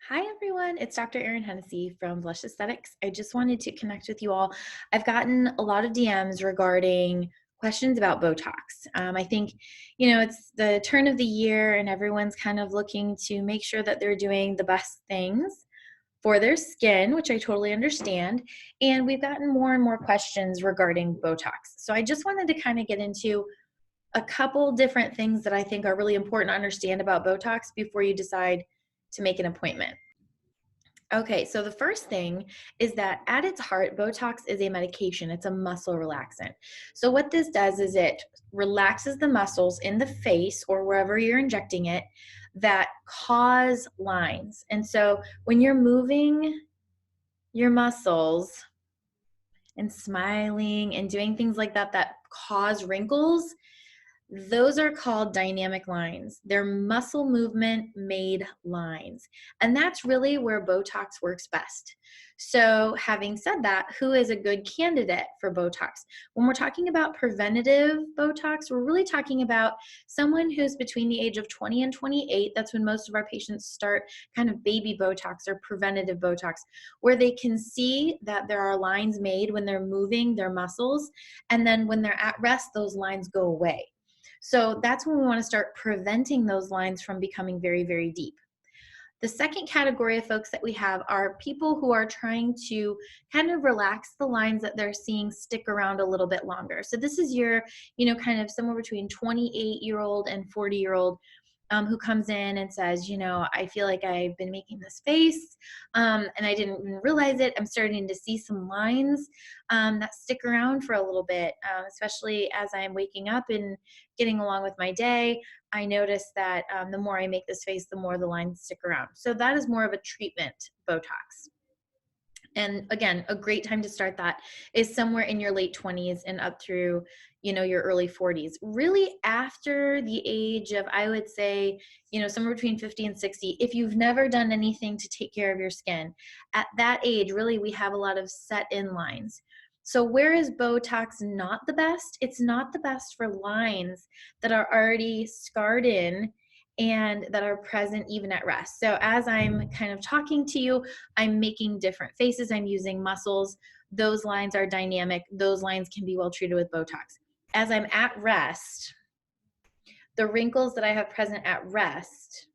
Hi everyone, it's Dr. Erin Hennessey from Blush Aesthetics. I just wanted to connect with you all. I've gotten a lot of DMs regarding questions about Botox. I think, it's the turn of the year and everyone's kind of looking to make sure that they're doing the best things for their skin, which I totally understand. And we've gotten more and more questions regarding Botox. So I just wanted to kind of get into a couple different things that I think are really important to understand about Botox before you decide to make an appointment. Okay, so the first thing is that at its heart, Botox is a medication. It's a muscle relaxant. So what this does is it relaxes the muscles in the face or wherever you're injecting it that cause lines. And so when you're moving your muscles and smiling and doing things like that that cause wrinkles, those are called dynamic lines. They're muscle movement made lines. And that's really where Botox works best. So, having said that, who is a good candidate for Botox? When we're talking about preventative Botox, we're really talking about someone who's between the age of 20 and 28. That's when most of our patients start kind of baby Botox or preventative Botox, where they can see that there are lines made when they're moving their muscles. And then when they're at rest, those lines go away. So that's when we want to start preventing those lines from becoming very, very deep. The second category of folks that we have are people who are trying to kind of relax the lines that they're seeing stick around a little bit longer. So this is your, kind of somewhere between 28-year-old and 40-year-old who comes in and says, I feel like I've been making this face and I didn't even realize it. I'm starting to see some lines that stick around for a little bit, especially as I'm waking up and getting along with my day. I notice that the more I make this face, the more the lines stick around. So that is more of a treatment Botox. And again, a great time to start that is somewhere in your late 20s and up through, your early 40s. Really after the age of, I would say, somewhere between 50 and 60, if you've never done anything to take care of your skin, at that age, really, we have a lot of set in lines. So where is Botox not the best? It's not the best for lines that are already scarred in and that are present even at rest. So as I'm kind of talking to you, I'm making different faces. I'm using muscles. Those lines are dynamic. Those lines can be well treated with Botox. As I'm at rest, the wrinkles that I have present at rest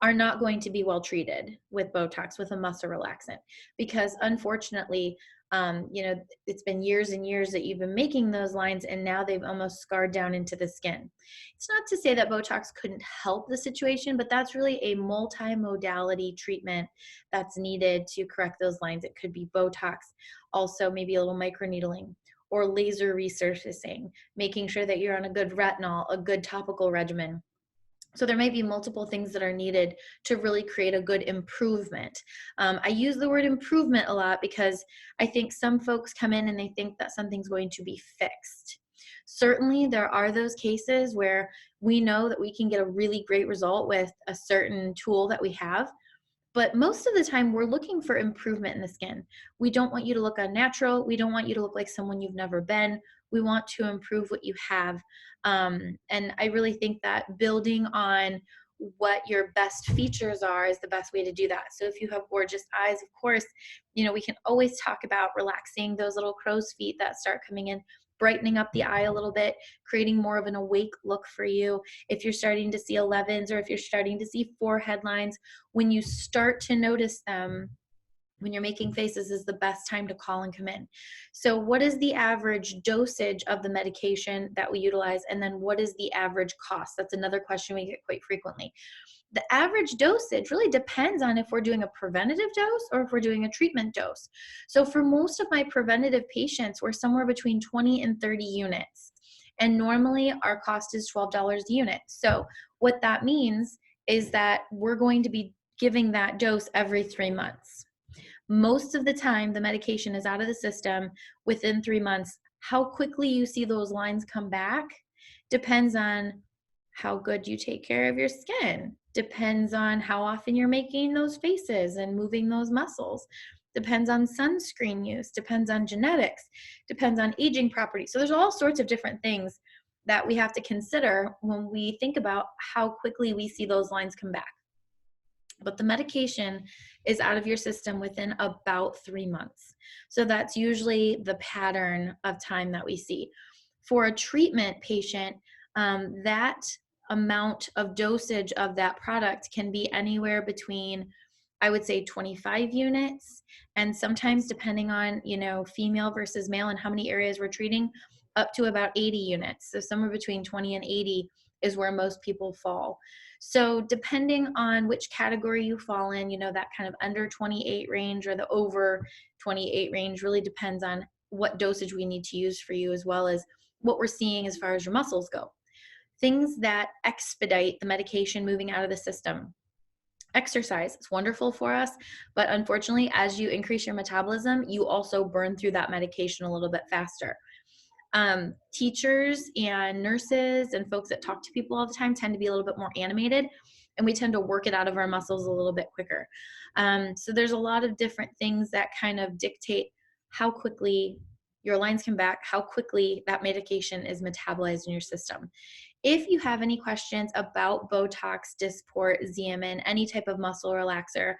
are not going to be well treated with Botox, with a muscle relaxant, because unfortunately, it's been years and years that you've been making those lines and now they've almost scarred down into the skin. It's not to say that Botox couldn't help the situation, but that's really a multimodality treatment that's needed to correct those lines. It could be Botox, also maybe a little microneedling or laser resurfacing, making sure that you're on a good retinol, a good topical regimen. So there may be multiple things that are needed to really create a good improvement. I use the word improvement a lot because I think some folks come in and they think that something's going to be fixed. Certainly there are those cases where we know that we can get a really great result with a certain tool that we have. But most of the time, we're looking for improvement in the skin. We don't want you to look unnatural. We don't want you to look like someone you've never been. We want to improve what you have. And I really think that building on what your best features are is the best way to do that. So if you have gorgeous eyes, of course, we can always talk about relaxing those little crow's feet that start coming in, brightening up the eye a little bit, creating more of an awake look for you. If you're starting to see 11s or if you're starting to see forehead lines, when you start to notice them, when you're making faces is the best time to call and come in. So what is the average dosage of the medication that we utilize? And then what is the average cost? That's another question we get quite frequently. The average dosage really depends on if we're doing a preventative dose or if we're doing a treatment dose. So for most of my preventative patients, we're somewhere between 20 and 30 units. And normally our cost is $12 a unit. So what that means is that we're going to be giving that dose every 3 months. Most of the time, the medication is out of the system within 3 months. How quickly you see those lines come back depends on how good you take care of your skin, depends on how often you're making those faces and moving those muscles, depends on sunscreen use, depends on genetics, depends on aging properties. So there's all sorts of different things that we have to consider when we think about how quickly we see those lines come back. but the medication is out of your system within about 3 months. So that's usually the pattern of time that we see. For a treatment patient, that amount of dosage of that product can be anywhere between, I would say, 25 units, and sometimes depending on, female versus male and how many areas we're treating, up to about 80 units. So somewhere between 20 and 80 is where most people fall. So depending on which category you fall in, that kind of under 28 range or the over 28 range really depends on what dosage we need to use for you, as well as what we're seeing as far as your muscles go. Things that expedite the medication moving out of the system. Exercise is wonderful for us, but unfortunately, as you increase your metabolism, you also burn through that medication a little bit faster. Teachers and nurses and folks that talk to people all the time tend to be a little bit more animated, and we tend to work it out of our muscles a little bit quicker. So there's a lot of different things that kind of dictate how quickly your lines come back, how quickly that medication is metabolized in your system. If you have any questions about Botox, Dysport, Xeomin, any type of muscle relaxer,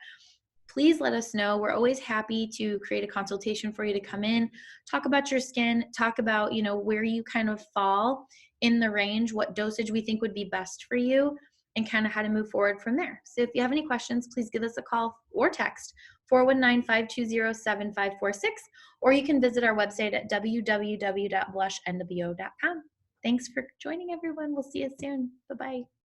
please let us know. We're always happy to create a consultation for you to come in, talk about your skin, talk about, where you kind of fall in the range, what dosage we think would be best for you, and kind of how to move forward from there. So if you have any questions, please give us a call or text 419-520-7546, or you can visit our website at www.blushnwo.com. Thanks for joining, everyone. We'll see you soon. Bye-bye.